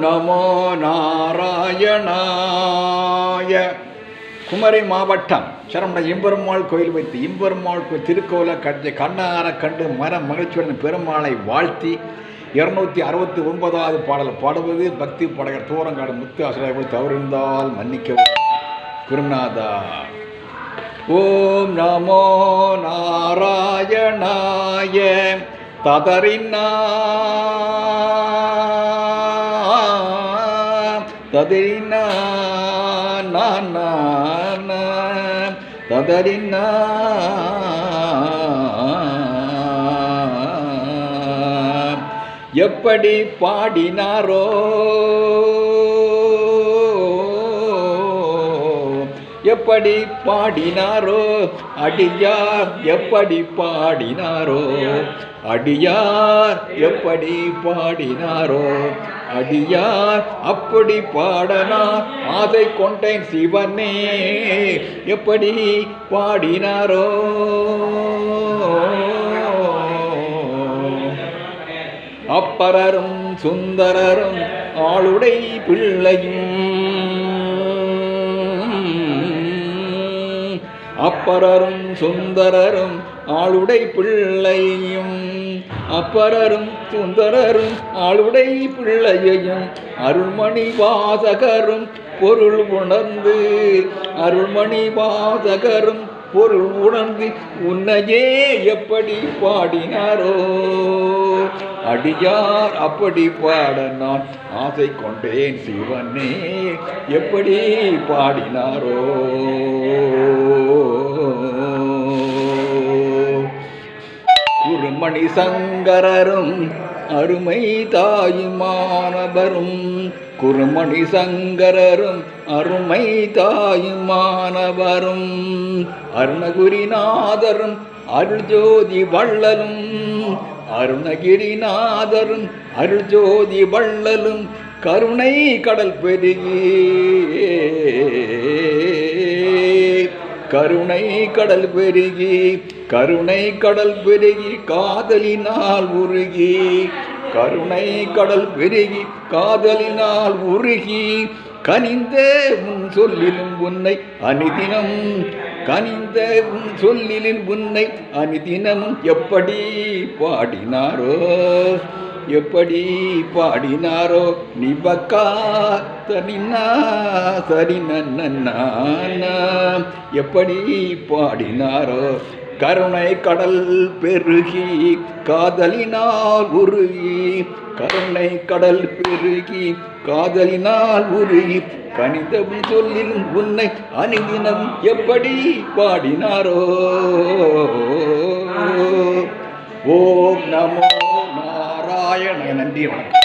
நமோ நாராயணாய. குமரி மாவட்டம் சரவண இம்பெருமாள் கோயில் வைத்து இம்பெருமாள் திருக்கோயிலை கட்டி கண்ணார கண்டு மகிழ்ச்சியுடன் பெருமாளை வாழ்த்தி 269வது பாடல் பாடுவது பக்தி பாடகர் தூரங்காடு முத்து ஆசிரியர்கள் தவறிருந்தால் மன்னிக்கவும் குருநாதா. ஓம் நமோ நாராயணாய. ததறினா ததறினா ததறினா எப்படி பாடினாரோ எப்படி பாடினாரோ அடியார் எப்படி பாடினாரோ அடியார் எப்படி பாடினாரோ அடியார் அப்படி பாடனா ஆசை கொண்டேன் சிவனே எப்படி பாடினாரோ. அப்பரரும் சுந்தரரும் ஆளுடை பிள்ளையும் அப்பரரும் சுந்தரரும் ஆளுடை பிள்ளையும் அப்பரரும் சுந்தரரும் ஆளுடை பிள்ளையையும் அருள்மணி வாசகரும் பொருள் உணர்ந்து அருள்மணி வாசகரும் பொருள் உணர்ந்து உன்னையே எப்படி பாடினாரோ அடியார் அப்படி பாட நான் ஆசை கொண்டேன் சிவனே எப்படி பாடினாரோ. குருமணி சங்கரரும் அருமை தாயுமானவரும் குருமணி சங்கரரும் அருமை தாயுமானவரும் அருணகிரிநாதரும் அருள்ஜோதி வள்ளலும் அருணகிரிநாதரும் அருள்ஜோதி வள்ளலும் கருணை கடல் பெருகி கருணை கடல் பெருகி கருணை கடல் பெருகி காதலினால் உருகி கருணை கடல் பெருகி காதலினால் உருகி கனிந்த உன் சொல்லிலும் உன்னை அனிதினம் கனிந்த உன் சொல்லிலும் உன்னை அனிதினமும் எப்படி பாடினாரோ எப்படி பாடினாரோ நிபக்கா சரினா சரின எப்படி பாடினாரோ கருணை கடல் பெருகி காதலினால் உருகி கருணை கடல் பெருகி காதலினால் உருகி கணிதம் சொல்லிலும் உன்னை அனுதினம் எப்படி பாடினாரோ. ஓம் நமோ நாராயண. நன்றி, வணக்கம்.